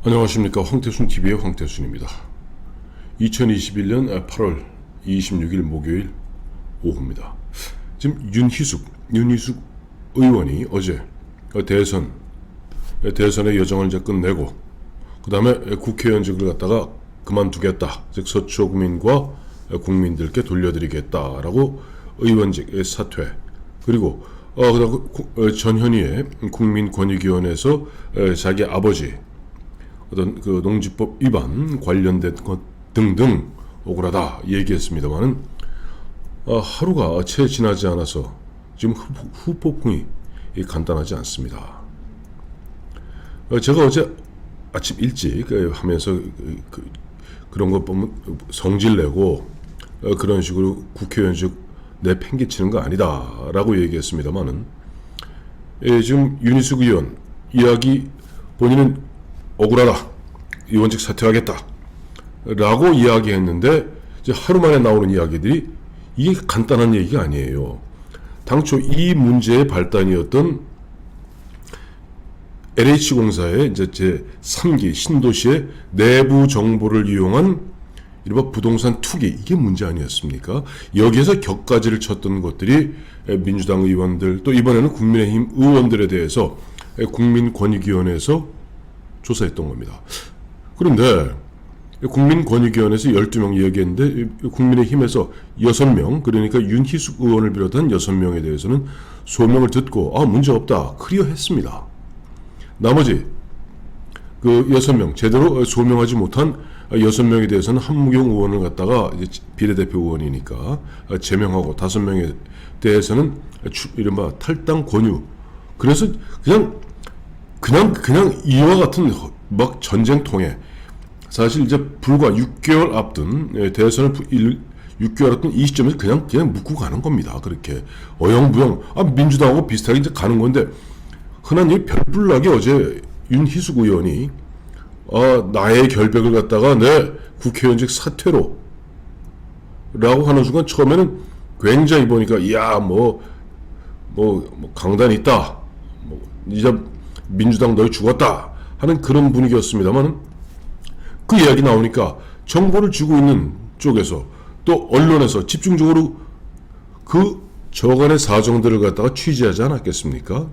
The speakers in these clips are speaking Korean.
안녕하십니까. 황태순TV의 황태순입니다. 2021년 8월 26일 목요일 오후입니다. 지금 윤희숙 의원이 어제 대선의 여정을 이제 끝내고 그 다음에 국회의원직을 갖다가 그만두겠다, 즉 서초구민과 국민들께 돌려드리겠다라고 의원직 사퇴, 그리고 전현희의 국민권익위원회에서 자기 아버지 어떤 그 농지법 위반 관련된 것 등등 억울하다 얘기했습니다만은 하루가 채 지나지 않아서 지금 후폭풍이 간단하지 않습니다. 제가 어제 아침 일찍 하면서 그런 것 보면 성질내고 그런 식으로 국회의원직 내팽개치는 거 아니다라고 얘기했습니다만은 지금 윤희숙 의원 이야기, 본인은 억울하다, 의원직 사퇴하겠다 라고 이야기했는데 이제 하루 만에 나오는 이야기들이 이게 간단한 얘기가 아니에요. 당초 이 문제의 발단이었던 LH공사의 이제 제3기 신도시의 내부 정보를 이용한 이른바 부동산 투기, 이게 문제 아니었습니까? 여기에서 격가지를 쳤던 것들이 민주당 의원들, 또 이번에는 국민의힘 의원들에 대해서 국민권익위원회에서 조사했던 겁니다. 그런데 국민권익위원회에서 12명 얘기했는데 국민의힘에서 6명, 그러니까 윤희숙 의원을 비롯한 6명에 대해서는 소명을 듣고 문제없다 클리어했습니다. 나머지 그 6명, 제대로 소명하지 못한 6명에 대해서는 한무경 의원을 갖다가 이제 비례대표 의원이니까 제명하고 5명에 대해서는 이른바 탈당 권유. 그래서 그냥 이와 같은 막 전쟁통에, 사실 이제 불과 6개월 앞둔 대선을 6개월 앞둔 이 시점에서 그냥 묻고 가는 겁니다. 그렇게 어영부영 민주당하고 비슷하게 이제 가는 건데, 흔한 이 별불나게 어제 윤희숙 의원이 나의 결백을 갖다가 내 국회의원직 사퇴로 라고 하는 순간 처음에는 굉장히 보니까 뭐 강단 있다, 이제 민주당 너희 죽었다 하는 그런 분위기였습니다만, 그 이야기 나오니까 정보를 쥐고 있는 쪽에서 또 언론에서 집중적으로 그 저간의 사정들을 갖다가 취재하지 않았겠습니까?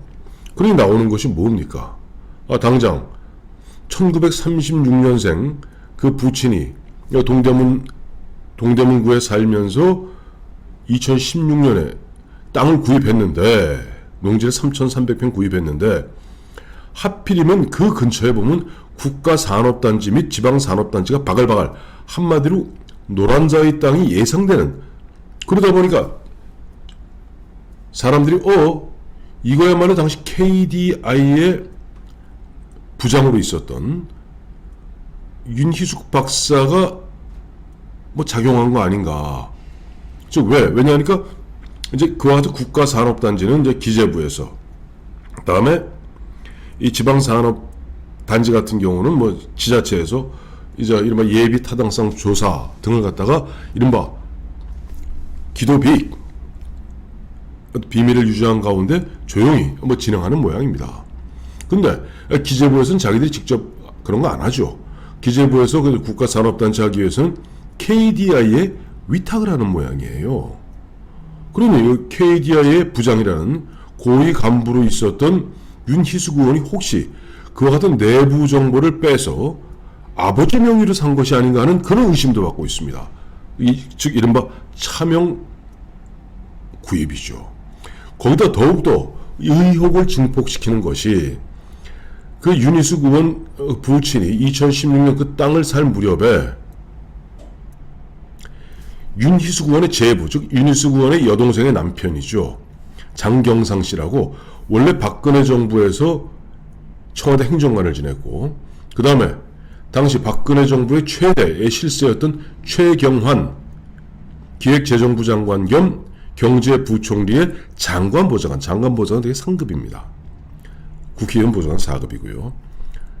그러니 나오는 것이 뭡니까? 당장 1936년생 그 부친이 동대문구에 살면서 2016년에 땅을 구입했는데, 농지를 3,300평 구입했는데, 하필이면 그 근처에 보면 국가산업단지 및 지방산업단지가 바글바글, 한마디로 노란자의 땅이 예상되는, 그러다 보니까 사람들이 이거야말로 당시 KDI의 부장으로 있었던 윤희숙 박사가 작용한 거 아닌가. 왜냐하니까 이제 그와 같은 국가산업단지는 이제 기재부에서, 그다음에 이 지방산업단지 같은 경우는 지자체에서 이제 이른바 예비 타당성 조사 등을 갖다가 이른바 기도비 비밀을 유지한 가운데 조용히 진행하는 모양입니다. 근데 기재부에서는 자기들이 직접 그런 거 안 하죠. 기재부에서 그 국가산업단지 하기 위해서는 KDI에 위탁을 하는 모양이에요. 그러니 KDI의 부장이라는 고위 간부로 있었던 윤희숙 의원이 혹시 그와 같은 내부 정보를 빼서 아버지 명의로 산 것이 아닌가 하는 그런 의심도 받고 있습니다. 즉 이른바 차명 구입이죠. 거기다 더욱더 의혹을 증폭시키는 것이 그 윤희숙 의원 부친이 2016년 그 땅을 살 무렵에 윤희숙 의원의 제부, 즉 윤희숙 의원의 여동생의 남편이죠, 장경상 씨라고, 원래 박근혜 정부에서 청와대 행정관을 지냈고, 그 다음에 당시 박근혜 정부의 최대의 실세였던 최경환 기획재정부 장관 겸 경제부총리의 장관보좌관 되게 상급입니다. 국회의원 보좌관 4급이고요.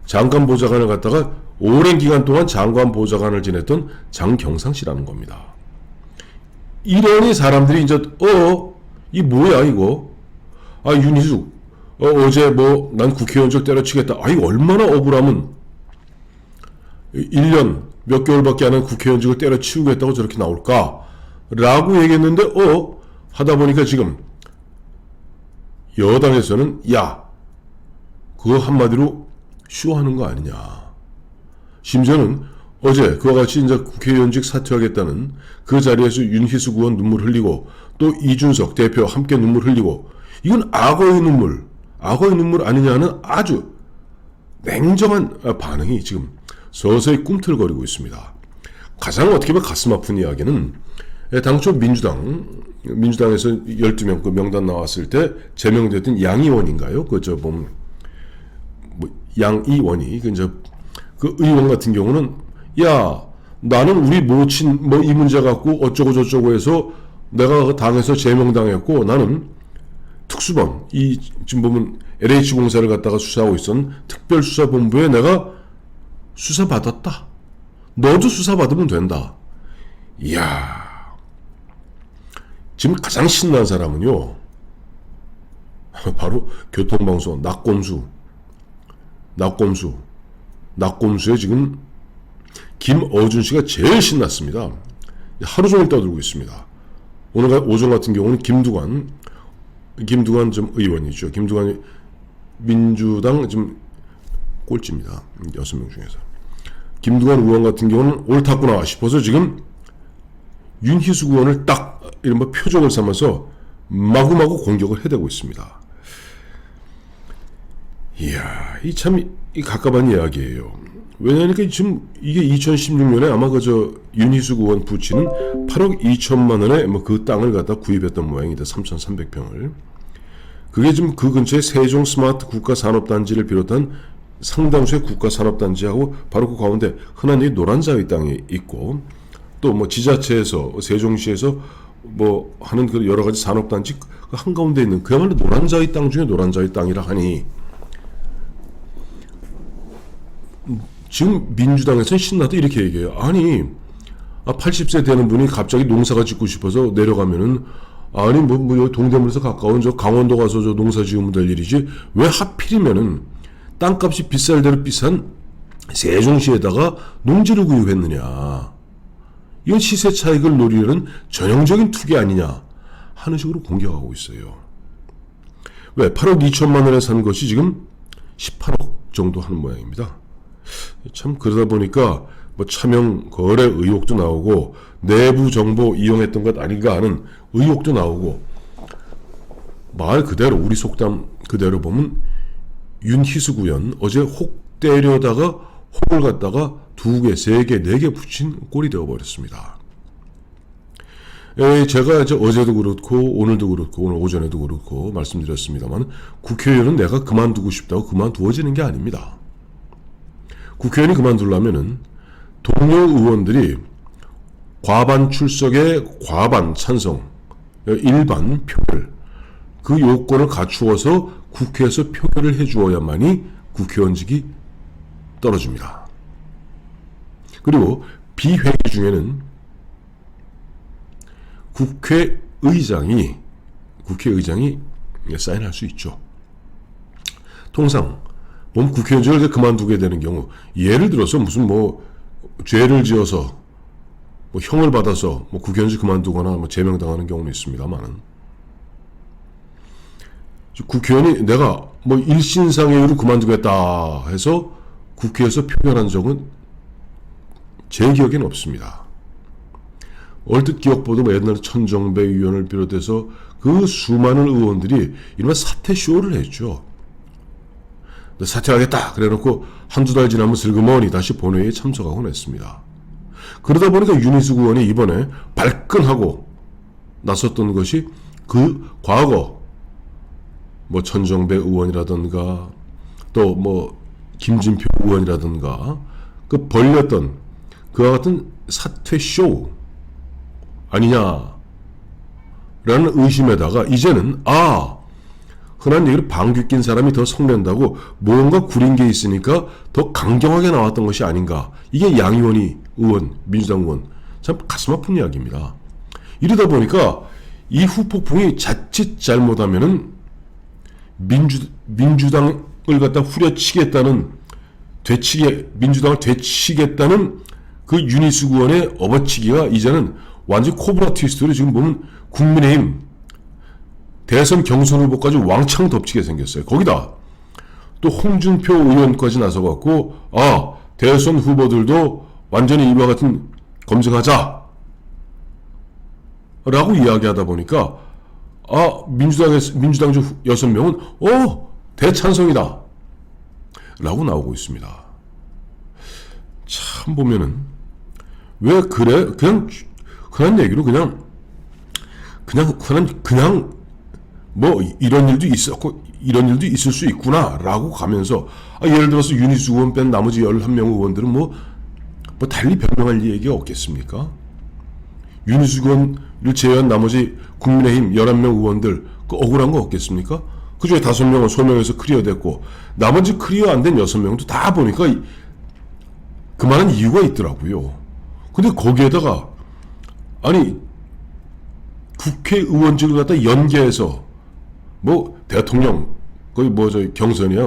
장관보좌관을 갖다가 오랜 기간 동안 장관보좌관을 지냈던 장경상 씨라는 겁니다. 이러니 사람들이 이제 이 뭐야 이거, 윤희숙 어제 난 국회의원직 때려치겠다. 이거 얼마나 억울하면 1년 몇 개월밖에 안 한 국회의원직을 때려치우겠다고 저렇게 나올까? 라고 얘기했는데 하다 보니까 지금 여당에서는 야 그거 한마디로 쇼하는 거 아니냐. 심지어는 어제 그와 같이 이제 국회의원직 사퇴하겠다는 그 자리에서 윤희숙 의원 눈물 흘리고 또 이준석 대표 함께 눈물 흘리고 이건 악어의 눈물 아니냐는 아주 냉정한 반응이 지금 서서히 꿈틀거리고 있습니다. 가장 어떻게 보면 가슴 아픈 이야기는 당초 민주당에서 12명 그 명단 나왔을 때 제명됐던 양의원인가요? 양의원이 그 의원 같은 경우는 야 나는 우리 모친 이 문제 갖고 어쩌고 저쩌고 해서 내가 그 당에서 제명당했고 나는 특수본 지금 보면 LH공사를 갖다가 수사하고 있었던 특별수사본부에 내가 수사받았다. 너도 수사받으면 된다. 이야 지금 가장 신난 사람은요 바로 교통방송 낙곰수에 지금 김어준 씨가 제일 신났습니다. 하루 종일 떠들고 있습니다. 오늘 오전 같은 경우는 김두관 좀 의원이죠. 김두관 민주당 지금 꼴찌입니다. 6명 중에서. 김두관 의원 같은 경우는 옳았구나 싶어서 지금 윤희숙 의원을 딱 이른바 표적을 삼아서 마구마구 공격을 해대고 있습니다. 이야, 참 갑갑한 이야기예요. 왜냐하면 지금 이게 2016년에 아마 윤희숙 의원 부친은 8억 2천만 원에 그 땅을 갖다 구입했던 모양이다. 3,300평을. 그게 지금 그 근처에 세종 스마트 국가산업단지를 비롯한 상당수의 국가산업단지하고 바로 그 가운데 흔한 이 노란자의 땅이 있고 또 지자체에서 세종시에서 하는 그 여러 가지 산업단지 그 한가운데 있는 그야말로 노란자의 땅 중에 노란자의 땅이라 하니 지금 민주당에서는 신나도 이렇게 얘기해요. 아니 80세 되는 분이 갑자기 농사가 짓고 싶어서 내려가면은 아니 여기 동대문에서 가까운 강원도 가서 농사 지으면 될 일이지 왜 하필이면은 땅값이 비쌀 대로 비싼 세종시에다가 농지를 구입했느냐. 이건 시세 차익을 노리는 전형적인 투기 아니냐 하는 식으로 공격하고 있어요. 왜 8억 2천만 원에 산 것이 지금 18억 정도 하는 모양입니다. 참 그러다 보니까 차명 거래 의혹도 나오고 내부 정보 이용했던 것 아닌가 하는 의혹도 나오고 말 그대로 우리 속담 그대로 보면 윤희숙 의원 어제 혹 때려다가 혹을 갖다가 2개, 3개, 4개 붙인 꼴이 되어버렸습니다. 제가 어제도 그렇고 오늘도 그렇고 오늘 오전에도 그렇고 말씀드렸습니다만 국회의원은 내가 그만두고 싶다고 그만두어지는 게 아닙니다. 국회의원이 그만두려면은 동료 의원들이 과반 출석에 과반 찬성, 일반 표결 그 요건을 갖추어서 국회에서 표결을 해주어야만이 국회의원직이 떨어집니다. 그리고 비회기 중에는 국회의장이 사인할 수 있죠. 통상 국회의원직을 그만두게 되는 경우 예를 들어서 무슨 죄를 지어서 형을 받아서 국회의원직 그만두거나 제명당하는 경우는 있습니다만은 국회의원이 내가 일신상의 이유로 그만두겠다 해서 국회에서 표결한 적은 제 기억에는 없습니다. 얼핏 기억보도 옛날 천정배 의원을 비롯해서 그 수많은 의원들이 이른바 사퇴쇼를 했죠. 사퇴하겠다 그래놓고 한두 달 지나면 슬그머니 다시 본회의에 참석하곤 했습니다. 그러다 보니까 윤희숙 의원이 이번에 발끈하고 나섰던 것이 그 과거 천정배 의원이라든가 또 김진표 의원이라든가 그 벌렸던 그와 같은 사퇴쇼 아니냐라는 의심에다가 이제는 흔한 얘기로 방귀 낀 사람이 더 성낸다고 뭔가 구린 게 있으니까 더 강경하게 나왔던 것이 아닌가. 이게 양의원이 의원, 민주당 의원. 참 가슴 아픈 이야기입니다. 이러다 보니까 이 후폭풍이 자칫 잘못하면은 민주당을 갖다 후려치겠다는 민주당을 되치겠다는 그 윤희숙 의원의 업어치기가 이제는 완전 코브라 트위스트로 지금 보면 국민의힘 대선 경선 후보까지 왕창 덮치게 생겼어요. 거기다 또 홍준표 의원까지 나서갖고 대선 후보들도 완전히 이와 같은 검증하자 라고 이야기하다 보니까 민주당 중 6명은 대찬성이다 라고 나오고 있습니다. 참 보면은 왜 그래? 그냥 얘기로 그냥 뭐 이런 일도 있었고 이런 일도 있을 수 있구나라고 가면서 예를 들어서 윤희숙 의원 뺀 나머지 11명 의원들은 뭐 달리 변명할 얘기가 없겠습니까? 윤희숙 의원을 제외한 나머지 국민의힘 11명 의원들 억울한 거 없겠습니까? 그중에 5명은 소명해서 클리어 됐고 나머지 클리어 안 된 6명도 다 보니까 그만한 이유가 있더라고요. 근데 거기에다가 국회의원직을 갖다 연계해서 대통령 거의 경선이야.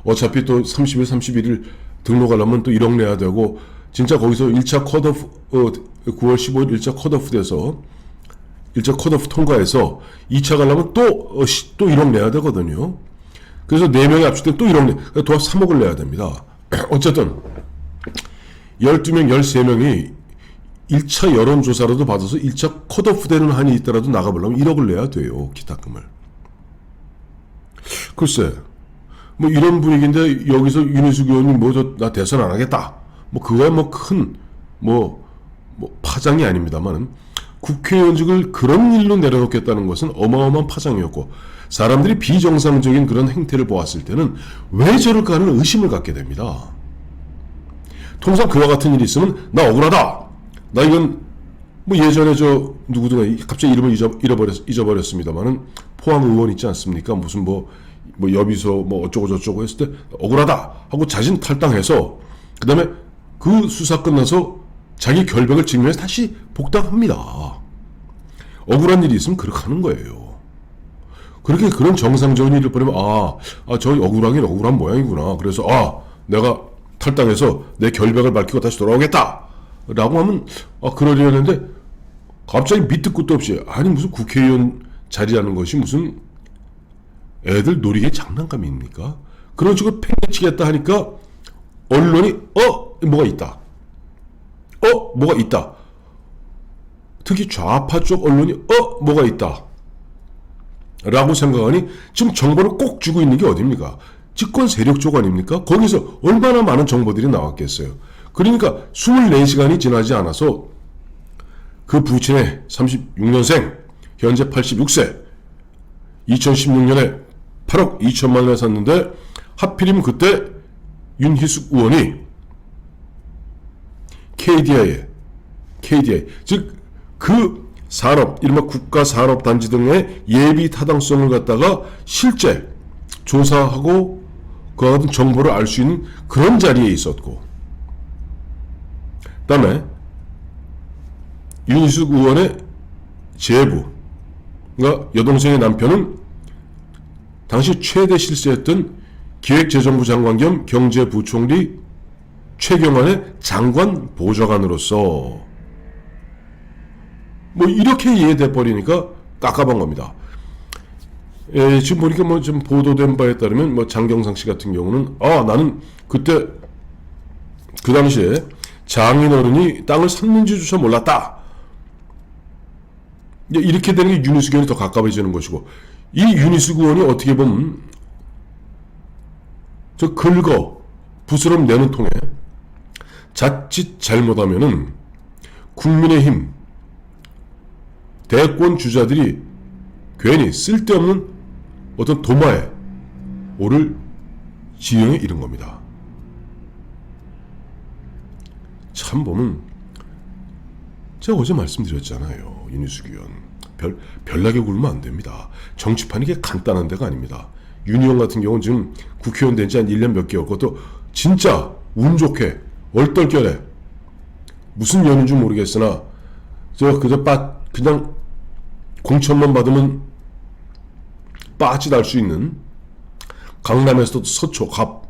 어차피 또 30일 31일 등록하려면 또 1억 내야 되고 진짜 거기서 1차 컷오프 9월 15일 1차 컷오프 돼서 1차 컷오프 통과해서 2차 가려면 또 1억 내야 되거든요. 그래서 4명이 압축되면 또 1억 도합 3억을 내야 됩니다. 어쨌든 12명 13명이 1차 여론조사라도 받아서 1차 컷오프 되는 한이 있더라도 나가보려면 1억을 내야 돼요. 기탁금을. 글쎄 이런 분위기인데 여기서 윤희숙 의원이 나 대선 안 하겠다 그거야 큰 파장이 아닙니다만 국회의원직을 그런 일로 내려놓겠다는 것은 어마어마한 파장이었고 사람들이 비정상적인 그런 행태를 보았을 때는 왜 저럴까 하는 의심을 갖게 됩니다. 통상 그와 같은 일이 있으면 나 억울하다. 나 이건 예전에 누구든가 갑자기 이름을 잊어버렸습니다만은 포항 의원 있지 않습니까? 무슨 여비소 어쩌고 저쩌고 했을 때 억울하다 하고 자진 탈당해서 그 다음에 그 수사 끝나서 자기 결백을 증명해서 다시 복당합니다. 억울한 일이 있으면 그렇게 하는 거예요. 그렇게 그런 정상적인 일을 보내면 저 억울하긴 억울한 모양이구나. 그래서 내가 탈당해서 내 결백을 밝히고 다시 돌아오겠다 라고 하면 그러려 했는데 갑자기 밑도 끝도 없이 무슨 국회의원 자리라는 것이 무슨 애들 놀이의 장난감입니까? 그런 식으로 팽개치겠다 하니까 언론이 뭐가 있다. 뭐가 있다. 특히 좌파 쪽 언론이 뭐가 있다. 라고 생각하니 지금 정보를 꼭 주고 있는 게 어딥니까? 집권 세력 쪽 아닙니까? 거기서 얼마나 많은 정보들이 나왔겠어요. 그러니까 24시간이 지나지 않아서 그 부친의 36년생 현재 86세 2016년에 8억 2천만 원에 샀는데 하필이면 그때 윤희숙 의원이 KDI 즉 그 산업 이른바 국가산업단지 등의 예비 타당성을 갖다가 실제 조사하고 그와 같은 정보를 알 수 있는 그런 자리에 있었고 그 다음에 윤희숙 의원의 제부 그러니까 여동생의 남편은 당시 최대 실세였던 기획재정부 장관 겸 경제부총리 최경환의 장관 보좌관으로서 이렇게 이해돼 버리니까 깝깝한 겁니다. 지금 보니까 좀 보도된 바에 따르면 장경상 씨 같은 경우는 나는 그때 그 당시에 장인어른이 땅을 샀는지조차 몰랐다. 이렇게 되는 게 윤희숙 의원이 더 가까워지는 것이고 이 윤희숙 의원이 어떻게 보면 부스럼 내는 통에 자칫 잘못하면은 국민의힘 대권 주자들이 괜히 쓸데없는 어떤 도마에 오를 지경에 이른 겁니다. 참 보면 제가 어제 말씀드렸잖아요. 윤희숙 의원 별나게 굴면 안 됩니다. 정치판이 이게 간단한 데가 아닙니다. 윤 의원 같은 경우는 지금 국회의원 된 지 한 1년 몇 개월 그것도 진짜 운 좋게 얼떨결에 무슨 연인지 모르겠으나 그냥 공천만 받으면 빠지 날 수 있는 강남에서도 서초 갑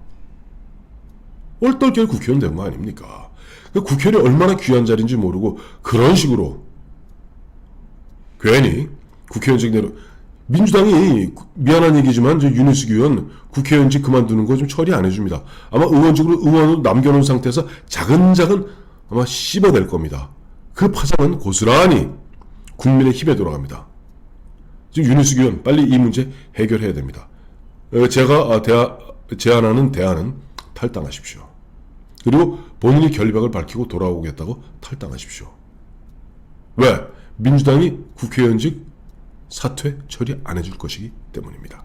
얼떨결에 국회의원 된 거 아닙니까? 그 국회의원이 얼마나 귀한 자리인지 모르고 그런 식으로 괜히 국회의원직 내로 민주당이 미안한 얘기지만 저 윤희숙 의원 국회의원직 그만두는 거 좀 처리 안 해줍니다. 아마 의원직으로 의원으로 남겨놓은 상태에서 자근자근 아마 씹어낼 겁니다. 그 파장은 고스란히 국민의 힘에 돌아갑니다. 지금 윤희숙 의원 빨리 이 문제 해결해야 됩니다. 제가 제안하는 대안은 탈당하십시오. 그리고 본인이 결박을 밝히고 돌아오겠다고 탈당하십시오. 왜? 민주당이 국회의원직 사퇴 처리 안 해줄 것이기 때문입니다.